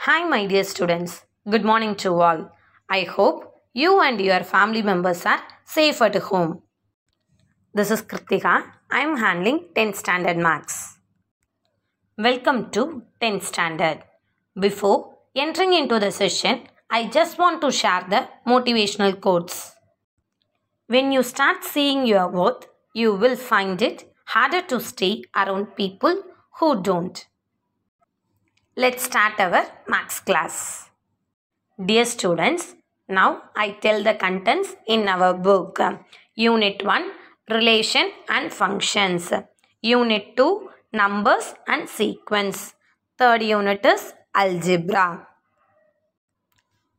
Hi, my dear students. Good morning to all. I hope you and your family members are safe at home. This is Kritika. I am handling 10th Standard Maths. Welcome to 10th Standard. Before entering into the session, I just want to share the motivational quotes. When you start seeing your worth, you will find it harder to stay around people who don't. Let's start our maths class. Dear students, now I tell the contents in our book. Unit 1, Relation and Functions. Unit 2, Numbers and Sequence. Third unit is Algebra.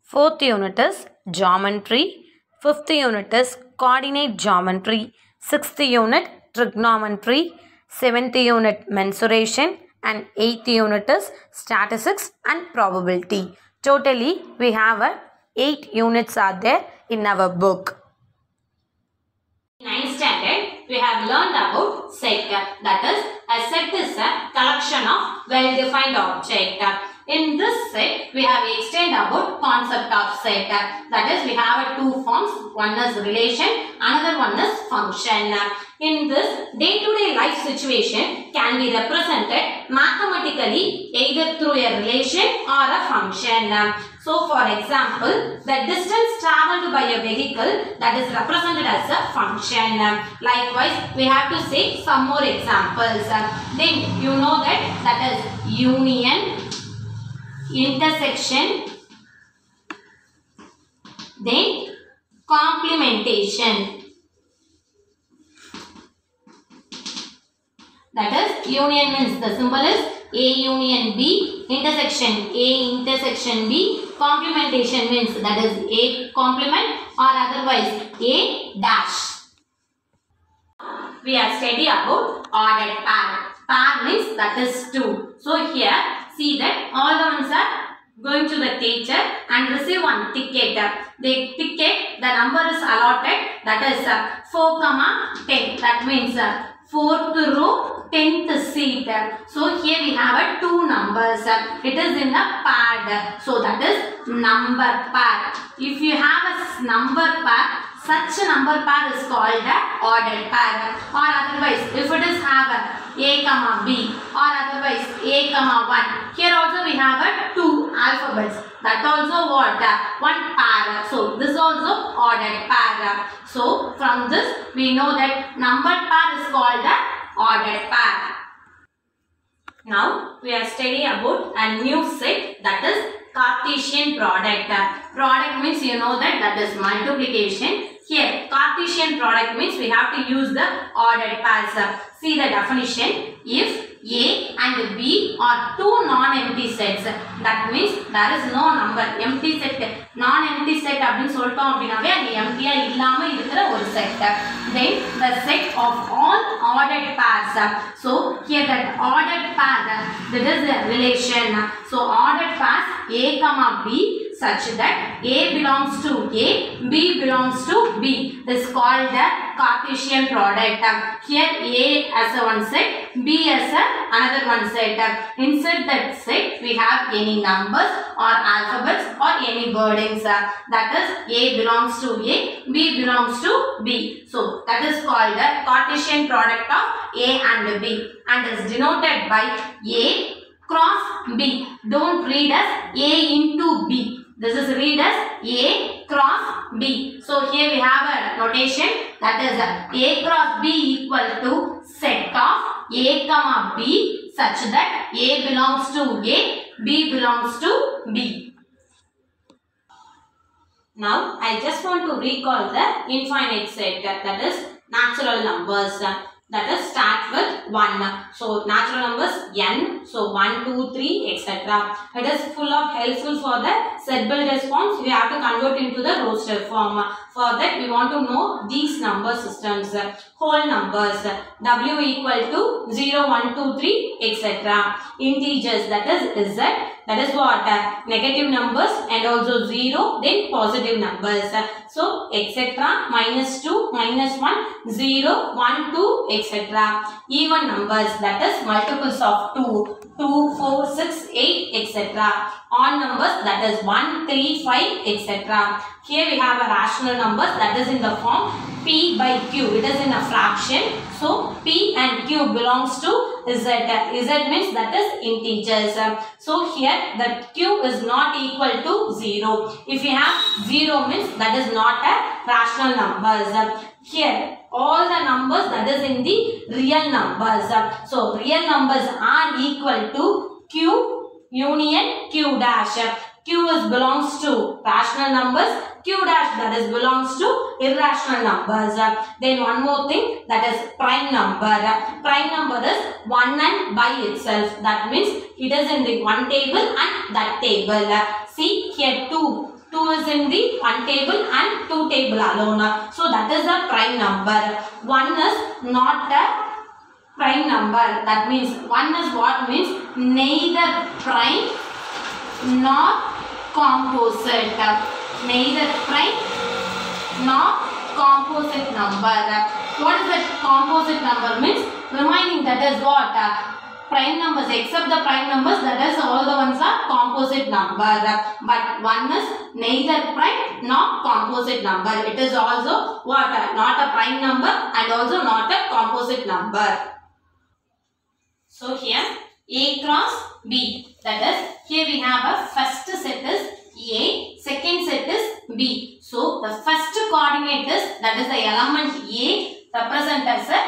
Fourth unit is Geometry. Fifth unit is Coordinate Geometry. Sixth unit, Trigonometry. Seventh unit, Mensuration. And 8th unit is Statistics and Probability. Totally, we have 8 units are there in our book. In 9th standard, we have learned about set. That is, a set is a collection of well-defined objects. In this set, we have extended about concept of set. That is, we have two forms. One is relation, another one is function. In this, day-to-day life situation can be represented mathematically either through a relation or a function. So, for example, the distance traveled by a vehicle, that is represented as a function. Likewise, we have to say some more examples. Then, you know that is union, intersection, then complementation. That is, union means the symbol is A union B, intersection A intersection B, complementation means that is A complement or otherwise A dash. We are studying about ordered pair. Pair means that is 2. So here, see that all the ones are going to the teacher and receive one ticket. The ticket, the number is allotted, that is 4, 10. That means 4th row, 10th seat. So here we have 2 numbers. It is in a paired. So that is number pair. If you have a number pair, such a number pair is called a ordered pair. Or otherwise, if it is have A, B or otherwise A, 1. Here also we have 2 alphabets. That also what? One pair. So this also ordered pair. So from this we know that numbered pair is called a ordered pair. Now we are studying about a new set, that is Cartesian product. Product means you know that is multiplication. Here Cartesian product means we have to use the ordered pairs. See the definition. If A and B are 2 non-empty sets, that means there is no number. Empty set, non-empty set அப்படினு சொல்லிட்டோம் அப்படினாவே அது எம்டியா இல்லாம இருக்கிற ஒரு set. Then the set of all ordered pairs. So here that ordered pair, that is a relation. So ordered pairs A, B such that A belongs to A, B belongs to B. This is called the Cartesian product. Here A as a one set, B as another one set. Inside that set we have any numbers or alphabets or any wordings. That is A belongs to A, B belongs to B. So that is called the Cartesian product of A and B and is denoted by A cross B. Don't read as A into B. This is read as A cross B. So here we have a notation, that is A cross B equal to set of A, B such that A belongs to A, B belongs to B. Now I just want to recall the infinite set, that is natural numbers. That is start with 1. So natural numbers n. So 1, 2, 3, etc. It is full of helpful for the set build response. We have to convert into the roster form. For that we want to know these number systems. Whole numbers. W equal to 0, 1, 2, 3, etc. Integers, that is Z. That is what? Negative numbers and also 0, then positive numbers. So etc. minus 2, minus 1, 0, 1, 2, etc. Even numbers, that is multiples of 2. 2, 4, 6, 8, etc. Odd numbers, that is 1, 3, 5, etc. Here we have a rational numbers, that is in the form P by Q. It is in a fraction. So P and Q belongs to Z. Z means that is integers. So here the Q is not equal to 0. If you have 0 means that is not a rational numbers. Here all the numbers that is in the real numbers. So real numbers are equal to Q union Q dash. Q is belongs to rational numbers. Q dash that is belongs to irrational numbers. Then one more thing, that is prime number. Prime number is 1 and by itself. That means it is in the one table and that table. See here 2. 2 is in the one table and 2 table alone. So that is a prime number. 1 is not a prime number. That means 1 is what means neither prime nor composite. Neither prime nor composite number. What is that composite number means? Remaining, that is what? Prime numbers, except the prime numbers, that is all the ones are composite number. But 1 is neither prime nor composite number. It is also what? Not a prime number and also not a composite number. So here A cross B, that is here we have a first set is A, second set is B. So the first coordinate is, that is the element A, represent as a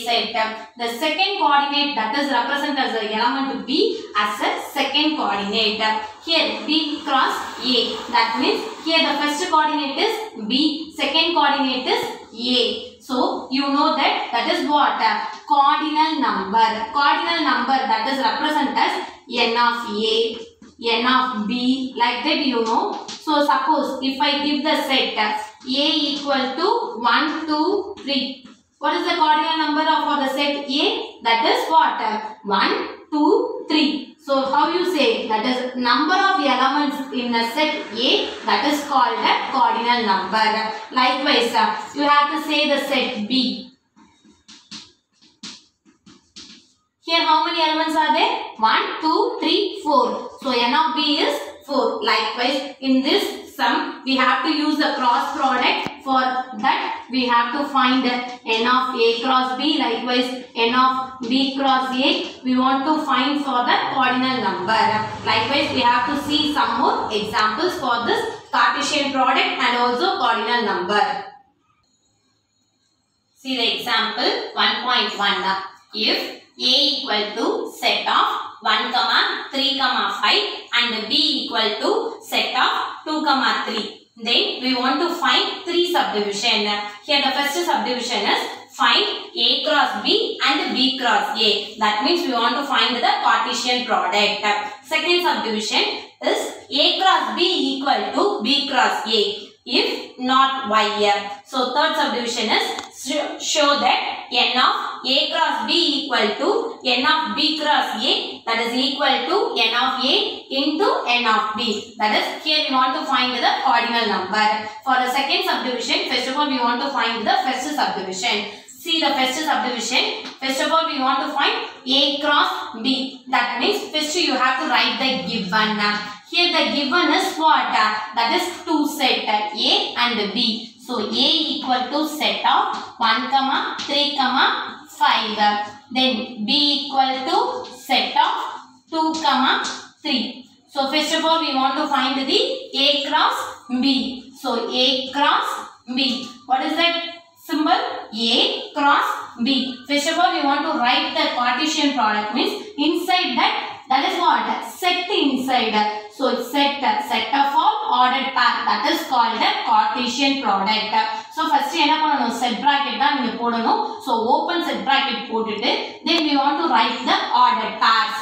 set. The second coordinate, that is represent as the element B as a second coordinate. Here B cross A, that means here the first coordinate is B, second coordinate is A. So you know that is what? Cardinal number. Cardinal number, that is represent as n of A, n of B, like that you know. So suppose if I give the set A equal to 1, 2, 3. What is the cardinal number for the set A? That is what? 1, 2, 3. So how you say? That is number of elements in a set A, that is called a cardinal number. Likewise, you have to say the set B. Here how many elements are there? 1, 2, 3, 4. So n of B is 4. Likewise, in this sum, we have to use the cross product. For that, we have to find n of A cross B. Likewise, n of B cross A. We want to find for the cardinal number. Likewise, we have to see some more examples for this Cartesian product and also cardinal number. See the example 1.1. If A equal to set of 1, 3, 5 and B equal to set of 2, 3. Then we want to find 3 subdivision. Here the first subdivision is find A cross B and B cross A. That means we want to find the Cartesian product. Second subdivision is A cross B equal to B cross A if not Y. So third subdivision is show that n of A cross B equal to n of B cross A, that is equal to n of A into n of B. That is here we want to find the cardinal number. For the second subdivision, first of all we want to find the first subdivision. See the first subdivision. First of all we want to find A cross B. That means first you have to write the given. Here the given is what? That is 2 set A and B. So A equal to set of 1, 3, 5. Then B equal to set of 2, 3. So first of all we want to find the A cross B. So A cross B. What is that symbol? A cross B. First of all we want to write the Cartesian product, means inside that is what? Set inside. So it's set of all ordered pair, that is called the Cartesian product. So first என்ன பண்ணனும்? Set bracket தான் நீங்க போடணும். So open set bracket போட்டுட்டு then we want to write the ordered pairs.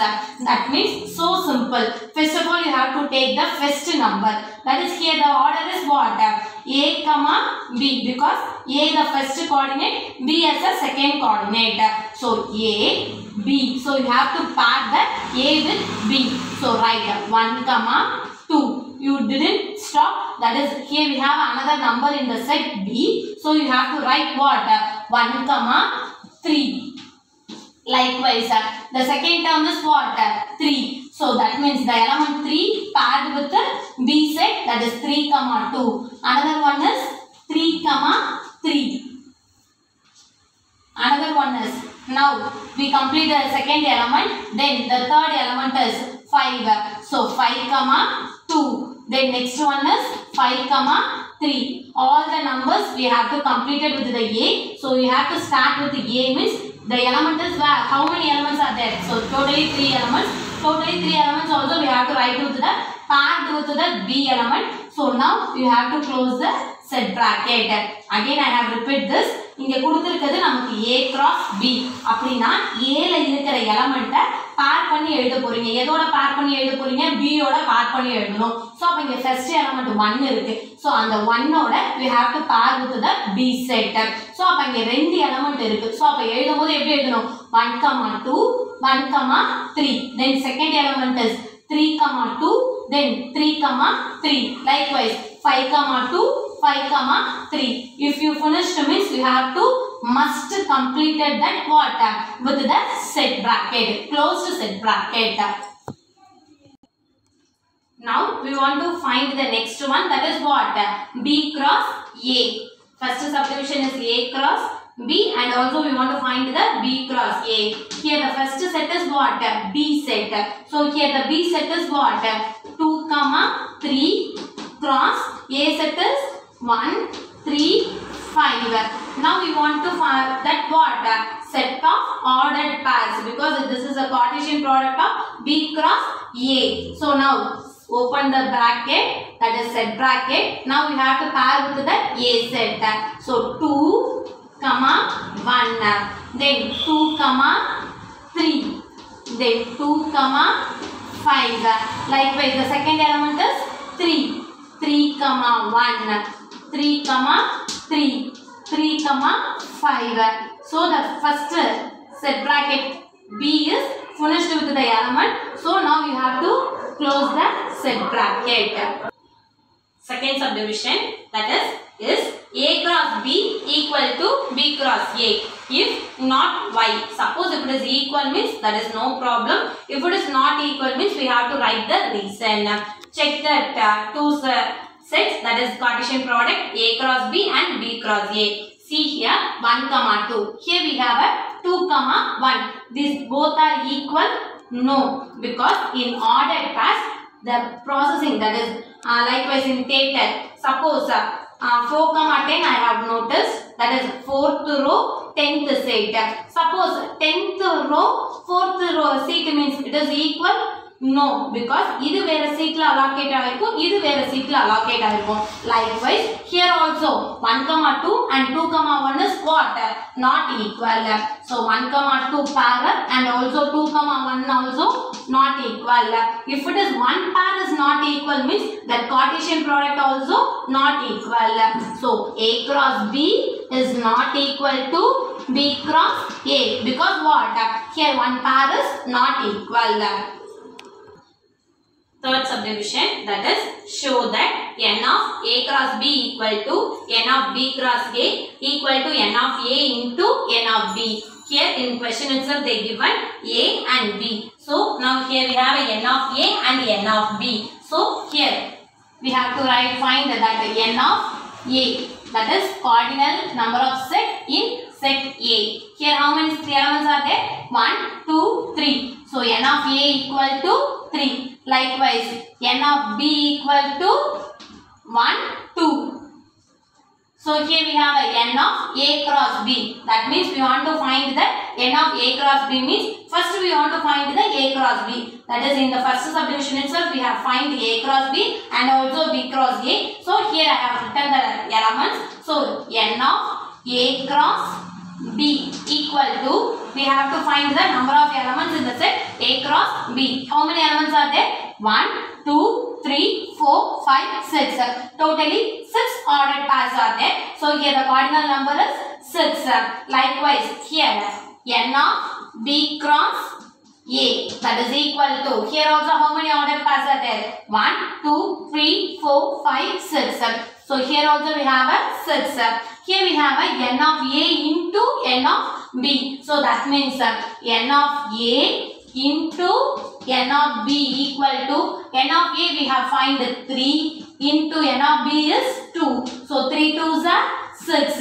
That means so simple. First of all you have to take the first number. That is here the order is what? A comma B, because A the first coordinate, B as the second coordinate. So A, B. So you have to pair the A with B. So write 1, 2. You didn't stop. That is here we have another number in the set B. So you have to write what? 1, 3. Likewise, the second term is what? 3. So that means the element 3 paired with the B set, that is 3, 2. Another one is 3, 3. Another one is, now we complete the second element, then the third element is 5. So 5, 2. Then next one is 5, 3. All the numbers we have to complete it with the A. So we have to start with the A, means the element is where? How many elements are there? So totally 3 elements. Totally 3 elements also we have to write with the paired with the B element. So now you have to close the set bracket. Again I have repeat this. இங்க கொடுத்திருக்கிறது நமக்கு A cross B. அப்படினா A ல இருக்கிற எலிமெண்ட்ட பேர் பண்ணி எழுத போறீங்க. எதோட பேர் பண்ணி எழுத போறீங்க? B யோட பேர் பண்ணி எழுதணும். சோ அப்ப இங்க ஃபர்ஸ்ட் எலிமெண்ட் 1 இருக்கு. சோ அந்த 1 ஓட we have to pair with the B set. So அப்ப இங்க ரெண்டு எலிமெண்ட் இருக்கு. சோ அப்ப எழுதும்போது எப்படி எழுதணும்? 1, 2, 1, 3. Then second element is 3, 2, then 3, 3. Likewise 5, 2, 5, 3. If you finished means you have to must completed that what? With the set bracket, closed set bracket. Now we want to find the next one, that is what? B cross A. First subdivision is A cross B, and also we want to find the B cross A. Here the first set is what? B set. So here the B set is what? 2, 3 cross A set is 1, 3, 5. Now we want to find that what? Set of ordered pairs, because this is a Cartesian product of B cross A. So now open the bracket, that is set bracket. Now we have to pair with the A set. So 2, 1, then 2, 3, then 2, 5. Likewise the second element is 3, 3, 1, 3, 3, 3, 5. So the first set bracket B is finished with the element. So now you have to close the set bracket. Second subdivision, that is A cross B equal to B cross A. If not Y. Suppose if it is equal means that is no problem. If it is not equal means we have to write the reason. Check that two sets, that is Cartesian product A cross B and B cross A. See here 1, 2. Here we have a 2, 1. These both are equal? No, because in ordered pairs the processing, that is likewise in theta. Suppose 4, 10 I have noticed, that is 4th row 10th set. Suppose 10th row 4th row seat means it is equal? No, because idu vera seat la allocate aayirukkum, idu vera seat la allocate aayirukkum. Likewise here also 1, 2 and 2, 1 is what? Not equal. So 1, 2 pair and also 2, 1 also not equal. If it is one pair is not equal means that Cartesian product also not equal. So A cross B is not equal to B cross A, because what? Here one pair is not equal. Third subdivision, that is show that n of A cross B equal to n of B cross A equal to n of A into n of B. Here in question itself they given A and B. So now here we have a n of A and n of B. So here we have to find that n of A, that is cardinal number of set in set A. Here how many elements are there? 1, 2, 3. So n of A equal to 3. Likewise n of B equal to 1, 2. So here we have a n of A cross B. That means we want to find the n of A cross B means first we want to find the A cross B. That is in the first subdivision itself we have find A cross B and also B cross A. So here I have written the elements. So n of A cross B equal to, we have to find the number of elements in the set A cross B. How many elements are there? 1, 2, 3, 4, 5, 6. Totally 6 ordered pairs are there. So here the cardinal number is 6. Likewise here n of B cross A, that is equal to, here also how many ordered pairs are there? 1, 2, 3, 4, 5, 6. So here also we have a 6. Here we have a n of A into n of B. So that means n of A into n of B equal to, n of A we have find 3 into n of B is 2. So 3 2s are 6.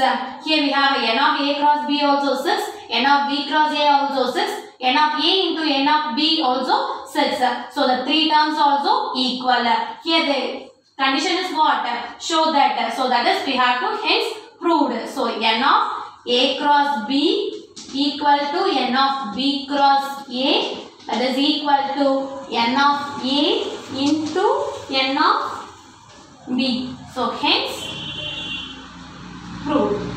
Here we have n of A cross B also 6, n of B cross A also 6, n of A into n of B also 6. So the 3 terms also equal. Here the condition is what? Show that. So that is we have to hence proved. So n of A cross B equal to n of B cross A, that is equal to n of A into n of B. So hence proved.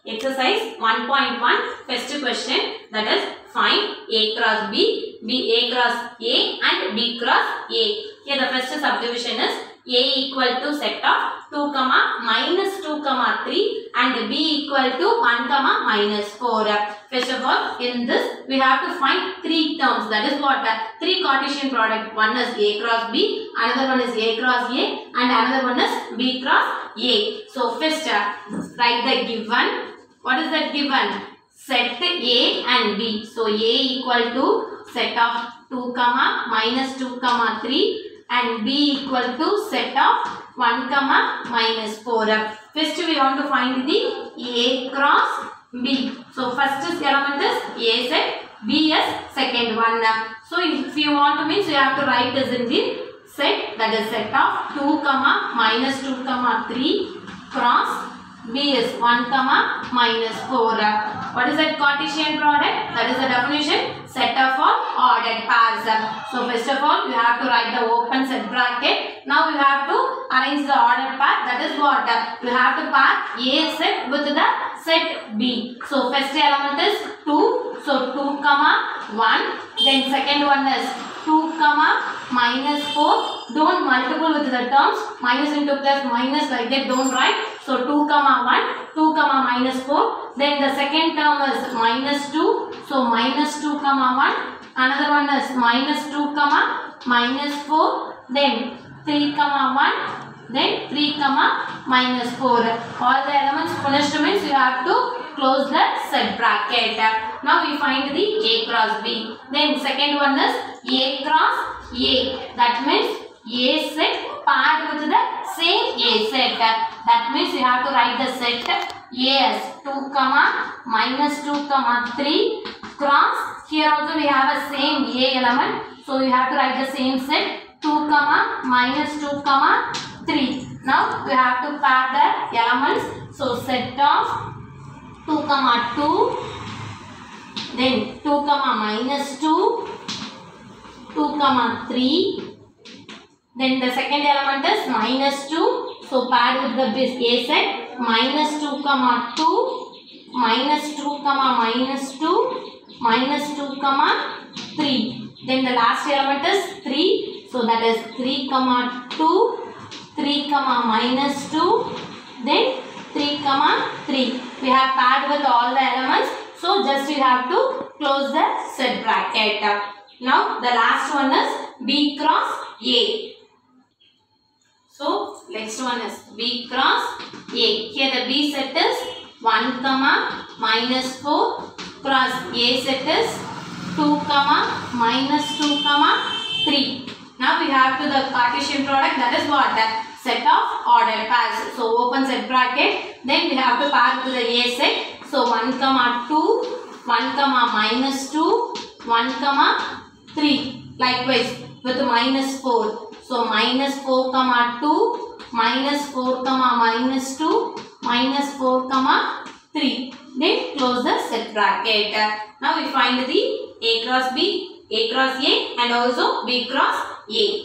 Exercise 1.1 first question, that is find A cross B, A cross A and B cross A. Here the first subdivision is A equal to set of 2, minus 2, 3 and B equal to 1, minus 4. First of all, in this we have to find 3 terms, that is what? 3 Cartesian product. One is A cross B, another one is A cross A and another one is B cross A. So first write the given. What is that given? Set A and B. So A equal to set of 2, minus 2, 3 and B equal to set of 1, minus 4. First we want to find the A cross B. So first element is A set, B is second one. So if you want to means you have to write this in the set, that is set of 2, minus 2, 3 cross B is 1, minus 4. What is that Cartesian product? That is the definition, set of all ordered pairs. So first of all, you have to write the open set bracket. Now you have to arrange the ordered pair. That is what? You have to pair A set with the set B. So first element is 2. So 2, 1. Then second one is 2, minus 4. Don't multiple with the terms. Minus into plus, minus like that. Don't write. So 2, 1. 2, minus 4. Then the second term is minus 2. So minus 2, 1. Another one is minus 2, minus 4. Then 3, 1. Then 3, minus 4. All the elements finished means you have to close the set bracket. Now we find the A cross B. Then second one is A cross A. That means A set paired with the same A set. That means you have to write the set A as 2, minus 2, 3 cross. Here also we have a same A element. So you have to write the same set 2, minus 2, 3. Now we have to pair the elements. So set of 2, 2. Then 2, minus 2. 2, 3. Then the second element is minus 2. So paired with the A set. Minus 2, 2. Minus 2, minus 2. Minus 2, 3. Then the last element is 3. So that is 3, 2. 3, minus 2. Then 3, 3. We have paired with all the elements. So just you have to close the set bracket. Now the last one is B cross A. So next one is B cross A. Here the B set is 1, minus 4 cross A set is 2, minus 2, 3. Now we have to the Cartesian product, that is what? Set of ordered pairs. So open set bracket. Then we have to pair with the A set. So 1, 2, 1, minus 2, 1, 3. Likewise with minus 4. So minus 4, 2, minus 4, minus 2, minus 4, 3. Then close the set bracket. Now we find the A cross B, A cross A and also B cross A.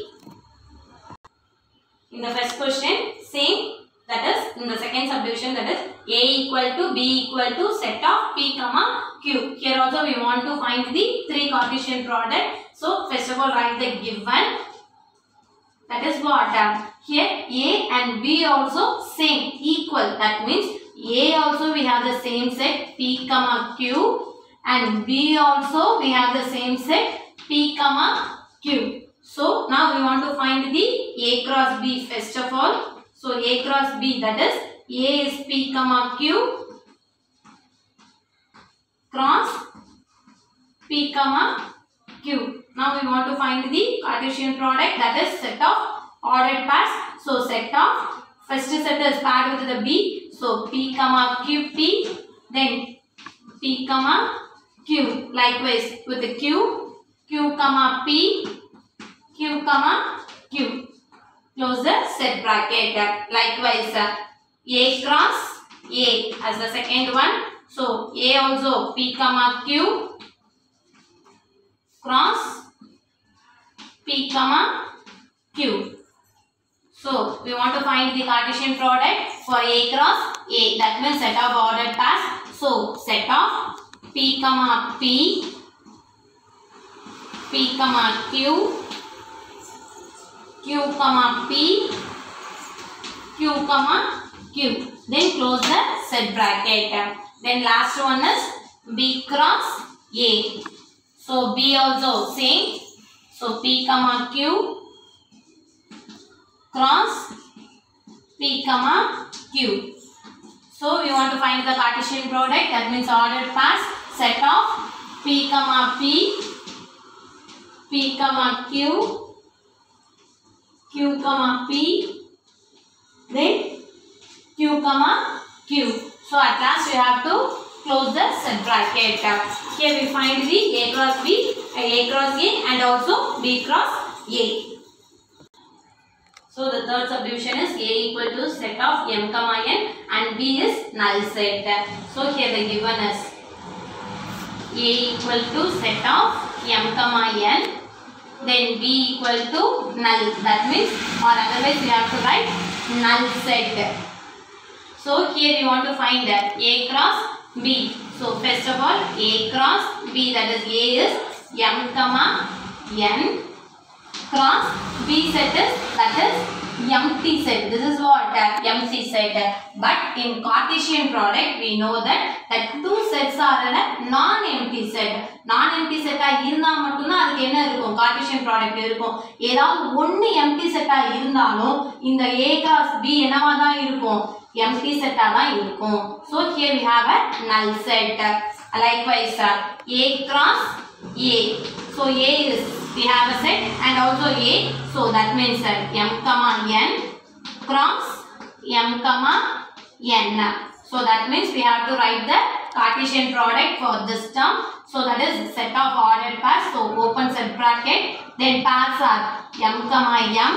In the first question, same, that is in the second subdivision, that is A equal to B equal to set of P, Q. Here also we want to find the 3 Cartesian product. So first of all write the given. That is what? Here A and B also same, equal. That means A also we have the same set P, Q and B also we have the same set P comma Q. So now we want to find the A cross B first of all. So A cross B, that is A is P comma Q cross P comma Q. Now we want to find the Cartesian product, that is set of ordered pairs. So set of first set is paired with the B. So P comma Q P, then P comma Q. Likewise with the Q, Q comma P, Q comma Q. Close the set bracket. Likewise A cross A as the second one. So A also P comma Q cross P comma Q. So we want to find the Cartesian product for A cross A. That means set of ordered pairs. So set of P comma P, P comma Q, Q comma P, Q comma Q. Then close the set bracket. Then last one is B cross A. So B also same. So P comma Q cross P comma Q. So we want to find the Cartesian product, that means ordered pairs, set of P comma P, P comma Q, Q comma P, then Q comma Q. So at last we have to close the set bracket. Here we find the A cross B, A cross A and also B cross A. So the third subdivision is A equal to set of M comma N and B is null set. So here the given is A equal to set of M comma N, then B equal to null. That means, or otherwise we have to write null set. So here we want to find A cross B. So first of all A cross B, that is A is M comma N cross B set is, that is empty set. This is what empty set. But in Cartesian product we know that two sets are a non-empty set. Non-empty set இருந்தா மட்டும் தான் அதுக்கு என்ன இருக்கும், Cartesian product இருக்கும். ஏதாவது ஒன்னு empty set இருந்தாலும் இந்த A cross B என்னவா தான் இருக்கும், empty set தான் இருக்கும். So here we have a null set. Likewise A cross A. So A is, we have a set and also A. So that means M comma N cross M comma N. So that means we have to write the Cartesian product for this term. So that is set of ordered pairs. So open set bracket. Then pairs are M comma M,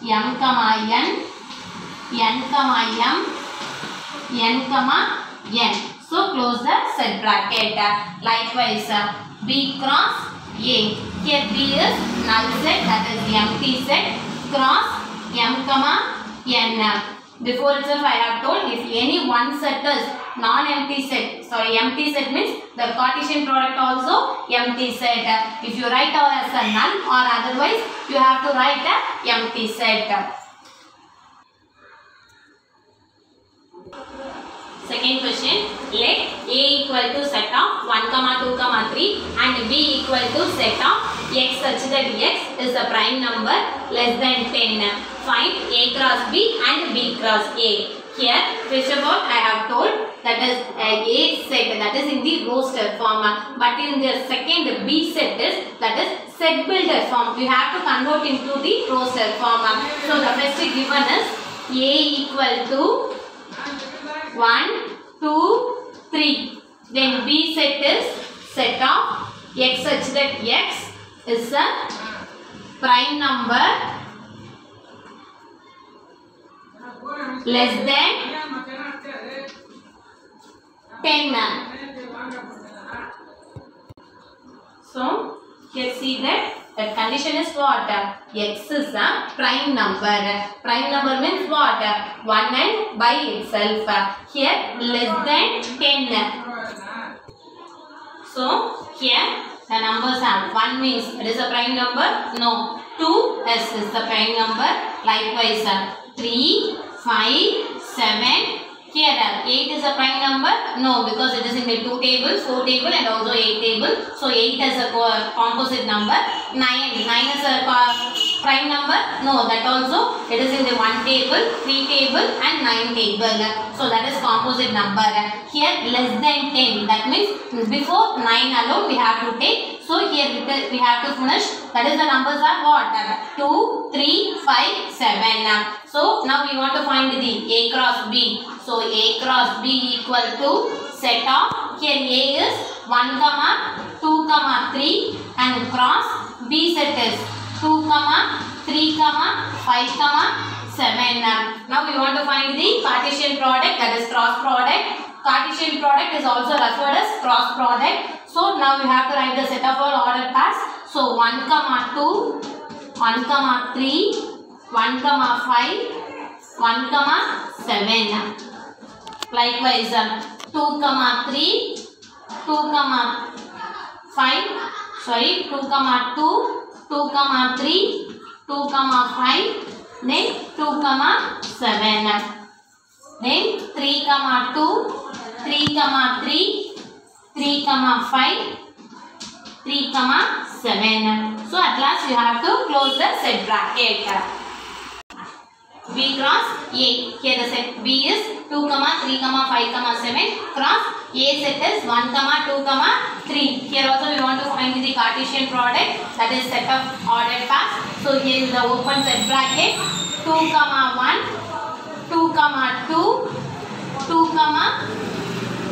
M comma N, N comma M, N comma N. So close the set bracket. Likewise B cross A. Here B is null set, that is empty set, cross M comma N. Before itself I have told, if any one set is non-empty set, sorry, empty set means the Cartesian product also empty set. If you write out as a null or otherwise you have to write a empty set. Second question, let A equal to set of 1, 2, 3 and B equal to set of x such that x is a prime number less than 10. Find A cross B and B cross A. Here, first of all, I have told that is A set, that is in the roster form. But in the second B set is, that is set builder form. We have to convert into the roster form. So the first given is A equal to 1, 2, 3. Then B set is set of x such that x is a prime number less than 10. So here see that the condition is what? X is a prime number. Prime number means what? 1 and by itself. Here less than 10. So here the numbers are 1 means it is a prime number. No. 2 is the prime number. Likewise 3, 5, 7, Here 8 is a prime number? No, because it is in the 2 table, 4 table and also 8 table. So 8 is a composite number. 9 is a prime number? No, that also it is in the 1 table, 3 table and 9 table. So that is composite number. Here less than 10, that means before 9 alone we have to take. So here we have to finish. That is the numbers are what? 2, 3, 5, 7. So now we want to find the A cross B. So A cross B equal to set of, here A is 1, 2, 3 and cross B set is 2, 3, 5, 7. Now we want to find the Cartesian product, that is cross product. Cartesian product is also referred as cross product. So now we have to write the set of all ordered pairs. So 1, 2, 1, 3, 1, 5, 1, 7. Likewise 2, 3, 2, 5, 2, 2, 2, 3, 2, 5, then 2, 7. Then 3, 2, 3, 3, 3, 5, 3, 7. So at last you have to close the set bracket. B cross A. Here the set B is 2, 3, 5, 7. Cross A set is 1, 2, 3. Here also we want to find the Cartesian product, that is set of ordered pairs. So here is the open set bracket. 2, 1, 2, 2, 2,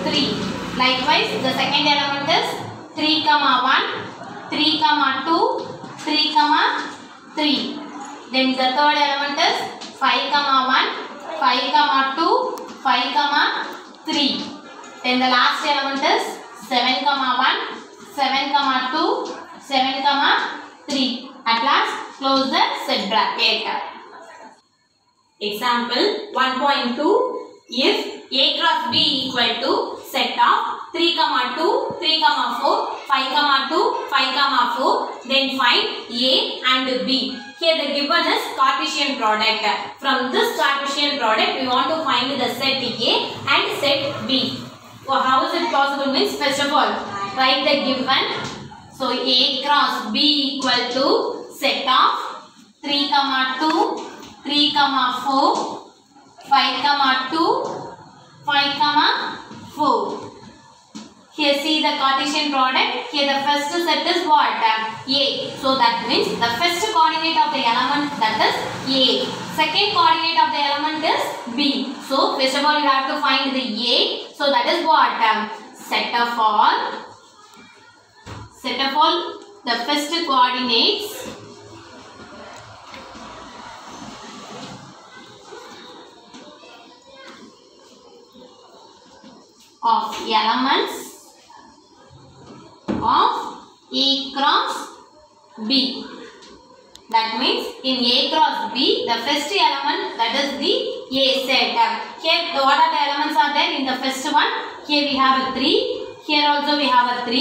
3. Likewise the second element is 3, 1, 3, 2, 3, 3. Then the third element is 5, 1, 5, 2, 5, 3. Then the last element is 7, 1, 7, 2, 7, 3. At last, close the set bracket. Example 1.2. If A cross B equal to set of 3, 2, 3, 4, 5, 2, 5, 4, then find A and B. Here the given is Cartesian product. From this Cartesian product, we want to find the set A and set B. So how is it possible? Means first of all, write the given. So A cross B equal to set of 3, 2, 3, 4, 5, 2, 5, 4. Here see the Cartesian product. Here the first set is what? A. So that means the first coordinate of the element, that is A. Second coordinate of the element is B. So first of all you have to find the A. So that is what? Set of all the first coordinates of elements of A cross B. That means in A cross B, the first element, that is the A set. Here what are the elements are there in the first one? Here we have a 3, here also we have a 3,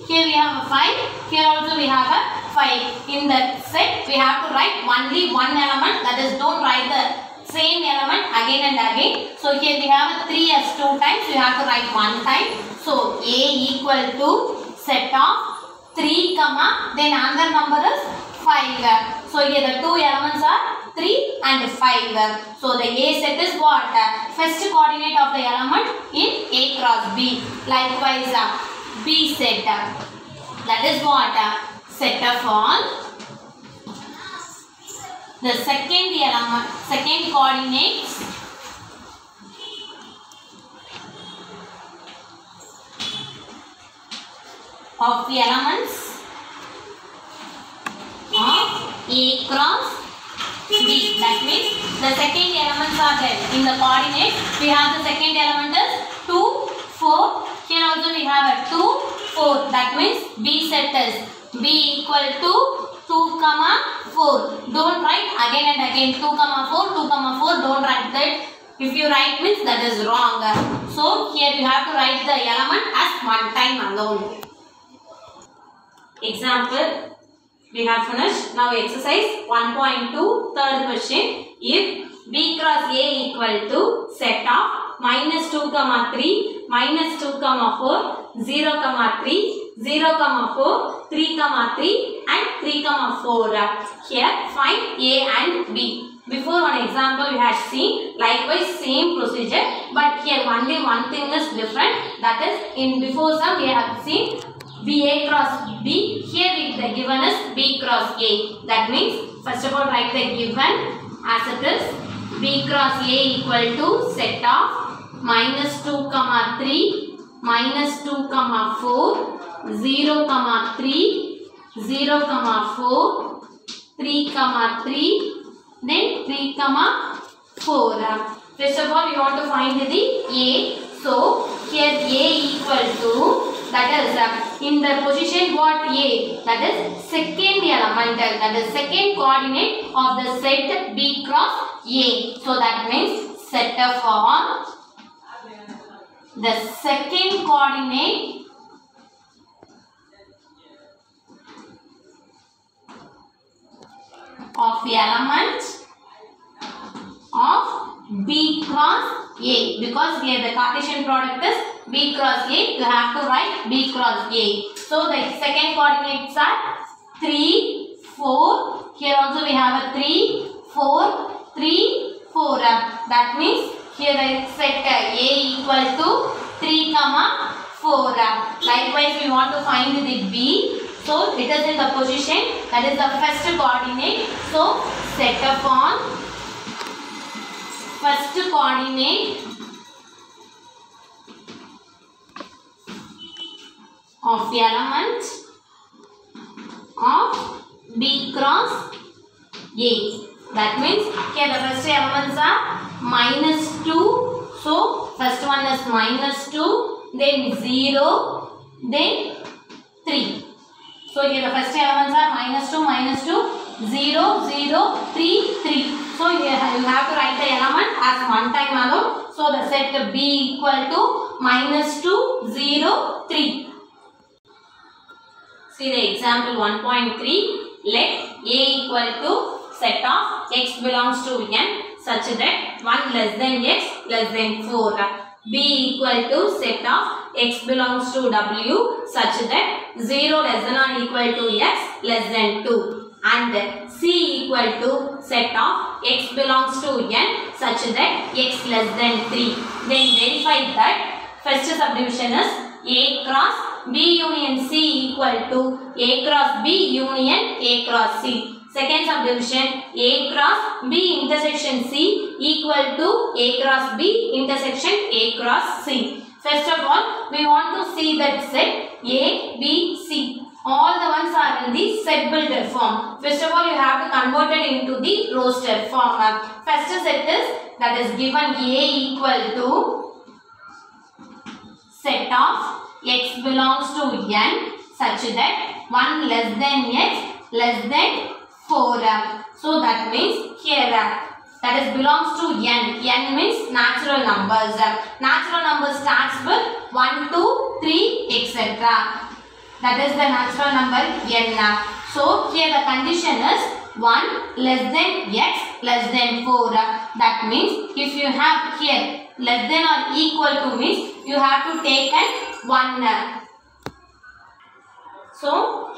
here we have a 5, here also we have a 5. In the set we have to write only one element, that is don't write the same element again and again. So here we have a 3 as 2 times, we have to write 1 time. So A equal to set of 3, then another number is 5. So here the two elements are 3 and 5. So the A set is what? First coordinate of the element in A cross B. Likewise B set. That is what? Set of all the second element, second coordinates of the elements of A cross B. That means the second elements are there. In the coordinates, we have the second element is 2, 4. Here also we have a 2, 4. That means B set is B equal to 2, 4. Don't write again and again 2, 4, 2, 4. Don't write that. If you write means that is wrong. So here you have to write the element as one time alone. Example, we have finished. Now exercise 1.2, third question. If B cross A equal to set of minus 2, 3, minus 2, 4, 0, 3, 0, 4, 3, 3 and 3, 4. Here find A and B. Before one example we had seen likewise same procedure, but here only one thing is different, that is in before sum we have seen BA cross B, here the given is B cross A. That means first of all write the given as it is. B cross A equal to set of minus 2, 3, minus 2, 4, 0, 3, 0, 4, 3, 3, then 3, 4. First of all, we want to find the A. So, here A equal to, that is in the position what A? That is second element, that is second coordinate of the set B cross A. So, that means set for the second coordinate of the element of B cross A, because here the Cartesian product is B cross A, you have to write B cross A. So the second coordinates are 3, 4, here also we have a 3, 4, 3, 4. That means here the set A equal to 3, 4. Likewise we want to find the B. So it is in the position, that is the first coordinate. So set upon first coordinate of the element of B cross A. That means here the first elements are minus 2. So first one is minus 2, then 0, then 3. So here the first elements are minus 2, 0, 0, 3, 3. So here you have to write the element as one time alone. So the set B equal to minus 2, 0, 3. See the example 1.3. Let A equal to set of x belongs to n such that 1 less than x less than 4. B equal to set of x belongs to W such that 0 less than or equal to x less than 2. And C equal to set of x belongs to n such that x less than 3. Then verify that first subdivision is A cross B union C equal to A cross B union A cross C. Second subdivision A cross B intersection C equal to A cross B intersection A cross C. First of all, we want to see that set A, B, C. All the ones are in the set builder form. First of all, you have to convert it into the roster form. First set is, that is given A equal to set of x belongs to n such that 1 less than x less than 4. So that means here that is belongs to n. N means natural numbers. Natural numbers starts with 1, 2, 3, etc. That is the natural number n. So here the condition is 1 less than x less than 4. That means if you have here less than or equal to means you have to take an 1. So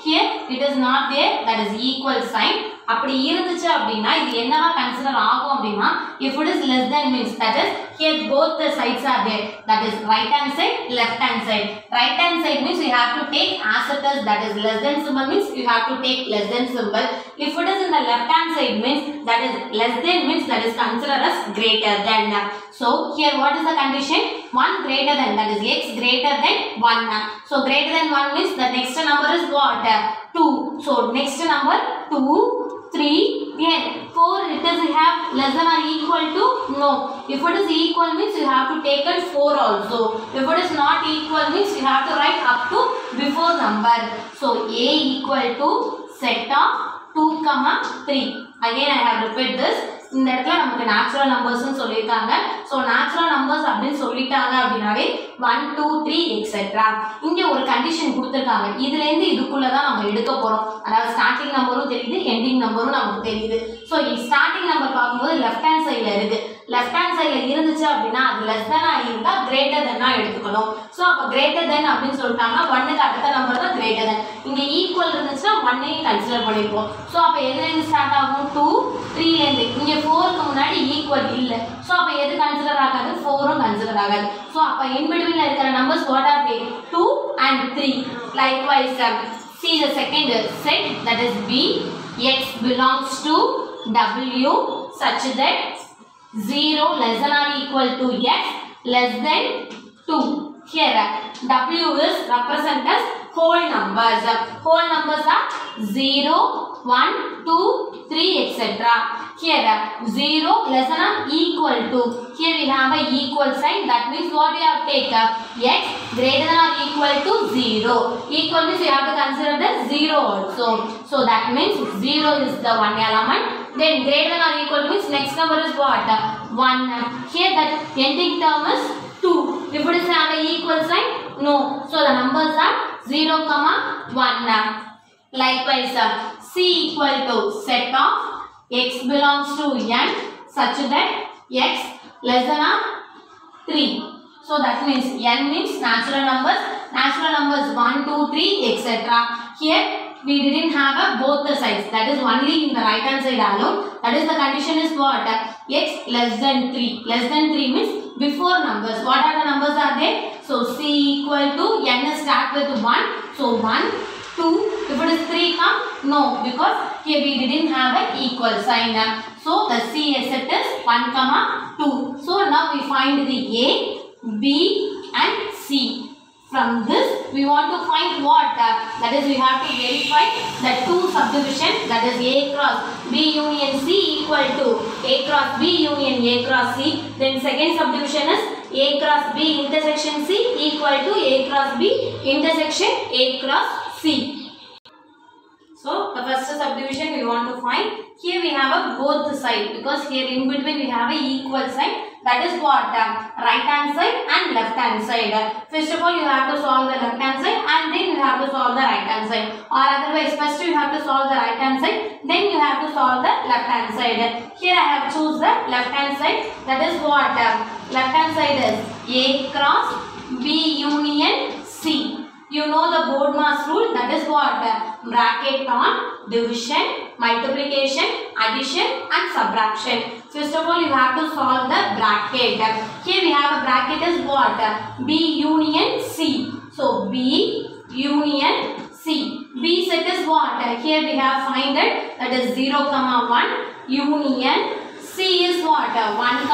here it is not there, that is equal sign. அப்படி இருந்துச்சு அப்படினா இது என்னவா consider ஆகும் அப்படினா if it is less than means that is here both the sides are there, that is right hand side left hand side. Right hand side means you have to take as it is, that is less than symbol means you have to take less than symbol. If it is in the left hand side means that is less than means that is considered as greater than. So here what is the condition? 1 greater than, that is x greater than 1. So greater than 1 means the next number is what? 2. So next number 2, 3, here 4 it does have less than or equal to? No. If it is equal means you have to take it 4 also. If it is not equal means you have to write up to before number. So A equal to set of 2, 3. Again I have repeat this. இந்த இடத்துல நமக்கு natural numbers னு சொல்லிருக்காங்க. So natural numbers அப்படினு சொல்லிட்டாங்க அப்படினாவே 1, 2, 3 etc. இங்க ஒரு கண்டிஷன் கொடுத்திருக்காங்க. இதுல இருந்து இதுக்குள்ள தான் நம்ம எடுக்க போறோம். அதாவது ஸ்டார்டிங் நம்பரும் தெரியுது, எண்டிங் நம்பரும் நமக்கு தெரியுது. So ஸ்டார்டிங் நம்பர் பாக்கும்போது லெஃப்ட் ஹேண்ட் சைடுல இருக்கு. லெஃப்ட் ஹேண்ட் சைடில் இருந்துச்சு அப்படின்னா அது லெஸ் தெனாக இருந்தால் கிரேட்டர் தென்னாக எடுத்துக்கணும். ஸோ அப்போ கிரேட்டர் தென் அப்படின்னு சொல்லிட்டாங்கன்னா ஒன்னுக்கு அடுத்த நம்பர் தான் கிரேட்டர் தென். இங்கே ஈக்குவல் இருந்துச்சுன்னா ஒன்னையும் கன்சிடர் பண்ணிப்போம். ஸோ அப்போ எதுலேருந்து ஸ்டார்ட் ஆகும்? 2 3லேருந்து. இங்கே 4க்கு முன்னாடி ஈக்குவல் இல்லை. ஸோ அப்போ எது கன்சிடர் ஆகாது? 4ம் கன்சிடர் ஆகாது. ஸோ அப்போ இன்பிட்வீனில் இருக்கிற numbers what are they? 2 and 3. Likewise, see the second set, that is B. X belongs to W such that 0 less than or equal to X less than 2. Here W is represented as whole numbers. Whole numbers are 0, 1, 2, 3, etc. Here 0 less than or equal to. Here we have a equal sign. That means what we have taken? X greater than or equal to 0. Equal means you have to consider the 0 also. So that means 0 is the one element. Then greater than or equal to means next number is what? 1. Here that ending term is 2. If it is have a equal sign, no. So the numbers are 0, 1. Likewise, C equal to set of X belongs to N such that X less than or 3. So that means N means natural numbers 1, 2, 3, etc. Here we didn't have a both the sides. That is only in the right hand side alone. That is the condition is what? X less than 3. Less than 3 means before numbers. What are the numbers are there? So C equal to N start with 1. So 1, 2. If it is 3 come? No, because here we didn't have an equal sign. So the C set is 1, 2. So now we find the A, B and C. From this we want to find what? That is we have to verify the two subdivision, that is A cross B union C equal to A cross B union A cross C. Then second subdivision is A cross B intersection C equal to A cross B intersection A cross C. So the first subdivision we want to find. Here we have a both side, because here in between we have a equal sign. That is what? Right hand side and left hand side. First of all you have to solve the left hand side and then you have to solve the right hand side. Or otherwise first you have to solve the right hand side, then you have to solve the left hand side. Here I have choose the left hand side. That is what? Left hand side is A cross B union C. You know the BODMAS rule, that is what? Bracket on division, multiplication, addition and subtraction. First of all you have to solve the bracket. Here we have a bracket is what? B union C. So B union C. B set is what? Here we have find it, that is 0, 1 union C is what? 1,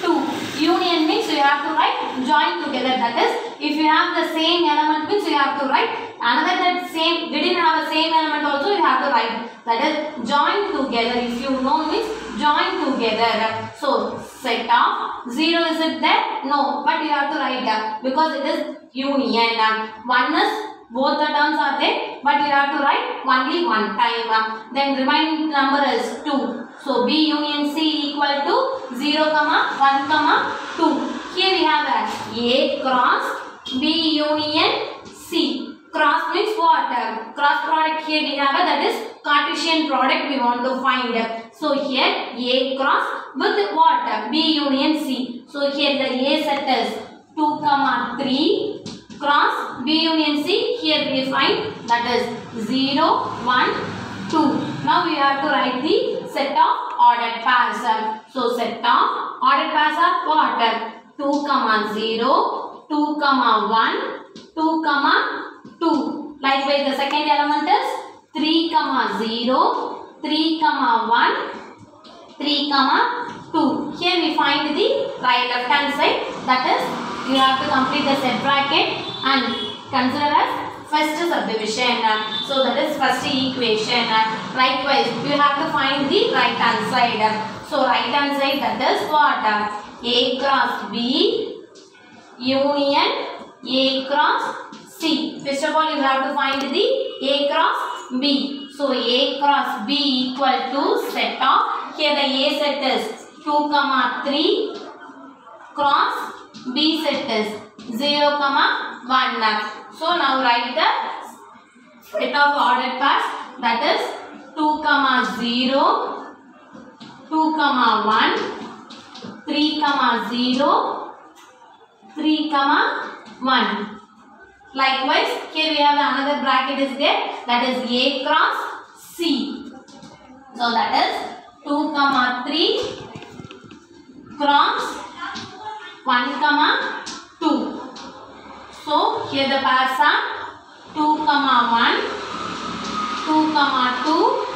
2. Union means you have to write join together. That is, if you have the same element means you have to write another that same didn't have a same element also you have to write. That is join together. If you know means join together. So set of 0 is it there? No, but you have to write because it is union. 1 is both the terms are there, but you have to write only one time. Then remaining number is 2. So B union C equal to 0, 1, 2. Here we have A cross B union C. Cross means what? Cross product here we have that is Cartesian product we want to find. So here A cross with what? B union C. So here the A set is 2, 3 cross B union C. Here we find that is 0, 1, 2. Now we have to write the set of ordered pairs. So set of ordered pairs are what? 2, 0, 2, 1, 2, 2. Likewise the second element is 3, 0, 3, 1, 3, 2. Here we find the right left hand side. That is you have to complete the set bracket and consider as first subdivision. So that is first equation. Likewise you have to find the right hand side. So right hand side, that is what? A cross B union A cross C. First of all you have to find the A cross B. So A cross B equal to set of, here the A set is 2, 3 cross B set is 0, 1. So now write the set of ordered pairs, that is 2, 0, 2, 1, 3, 0, 3, 1. Likewise, here we have another bracket is there, that is A cross C. So that is 2, 3 cross 1, 2. So here the pairs are 2, 1, 2, 2,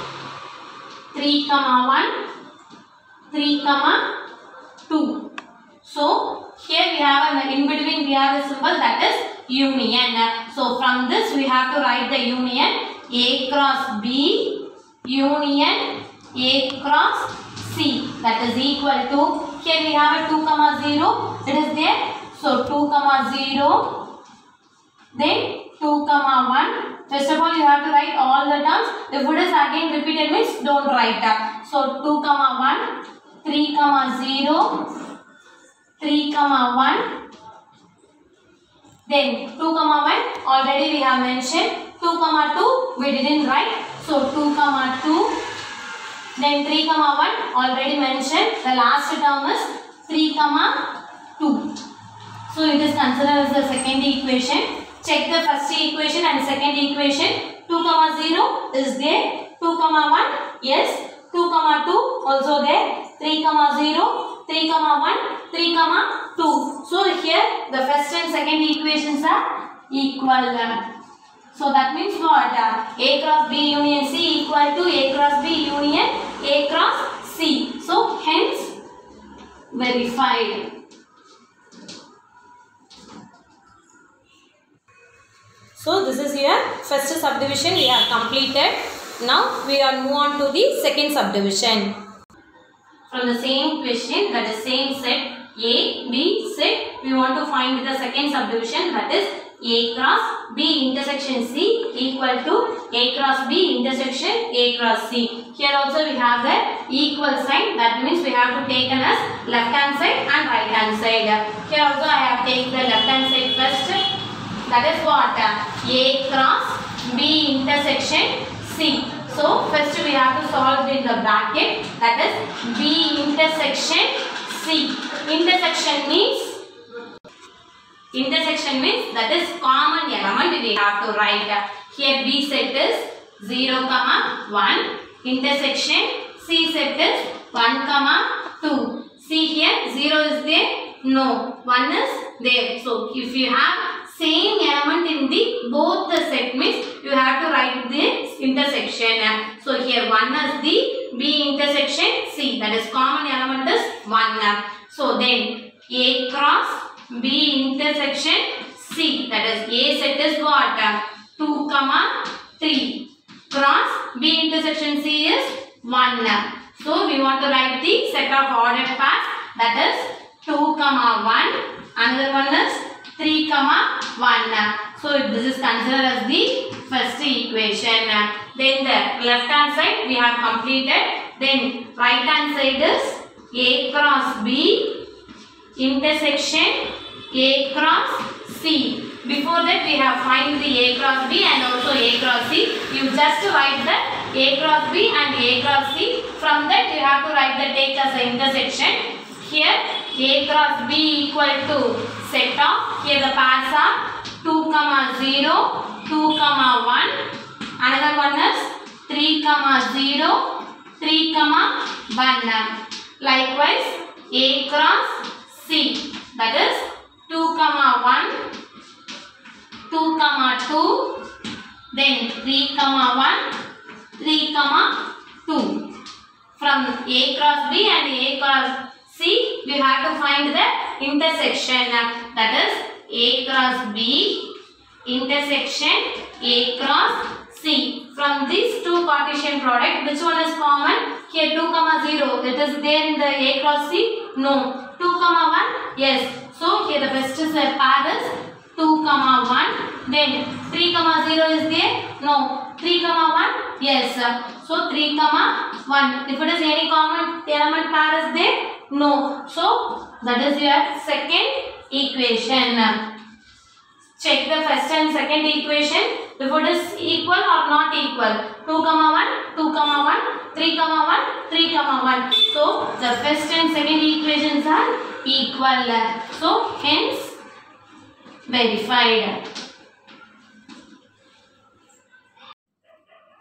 3, 1, 3, 2. So here we have in between we have a symbol that is union. So from this we have to write the union A cross B union A cross C, that is equal to, here we have a 2, 0, it is there. So 2, 0, then 2, 1. First of all you have to write all the terms. If it is again repeated means don't write up. So 2, 1, 3, 0, 3, 1. Then 2, 1 already we have mentioned. 2, 2 we didn't write. So 2, 2. Then 3, 1 already mentioned. The last term is 3, 2. So it is considered as the second equation. Check the first equation and second equation. 2, 0 is there. 2, 1 yes. 2, 2 also there. 3, 0, 3, 1, 3, 2. So here the first and second equations are equal. So that means what? A cross B union C equal to A cross B union A cross C. So hence verified. So this is your first subdivision we have completed. Now we are move on to the second subdivision. From the same question, that is same set A, B set, we want to find the second subdivision, that is A cross B intersection C equal to A cross B intersection A cross C. Here also we have the equal sign, that means we have to take as left hand side and right hand side. Here also I have taken the left hand side first, that is what? A cross B intersection C. So first we have to solve in the bracket, that is B intersection C. Intersection means that is common element we have to write. Here B set is 0, 1. Intersection C set is 1, 2. See here 0 is there? No. 1 is there. So if you have same element in the both the set means you have to write this intersection. So here 1 is the B intersection C, that is common element is 1. So then A cross B intersection C, that is A set is what? 2, 3. Cross B intersection C is 1. So we want to write the set of ordered pairs, that is 2, 1. Another one is 3, 1. So this is considered as the first equation. Then the left hand side we have completed. Then right hand side is A cross B intersection A cross C. Before that we have find the A cross B and also A cross C. You just write the A cross B and A cross C. From that you have to write the take as an intersection. Here A cross B equal to set of, here the pairs are 2, 0, 2, 1. Another one is 3, 0, 3, 1. Likewise A cross C, that is 2, 1, 2, 2, then 3, 1, 3, 2. From A cross B and A cross C, we have to find the intersection, that is A cross B intersection A cross C. From these two Cartesian product, which one is common? Here 2, 0, it is there in the A cross C? No. 2, 1, yes. So here the first is a pair is 2, 1. Then 3, 0 is there? No. 3, 1, yes. So 3, 1. If it is any common element pair is there? No. So that is your second equation. Check the first and second equation. if it is equal or not equal. 2 comma 1, 2 comma 1, 3 comma 1, 3 comma 1. So the first and second equations are equal. So hence verified.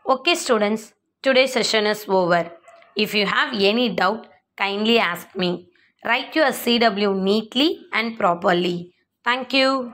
Okay students, today's session is over. If you have any doubt, kindly ask me. Write your CW neatly and properly. Thank you.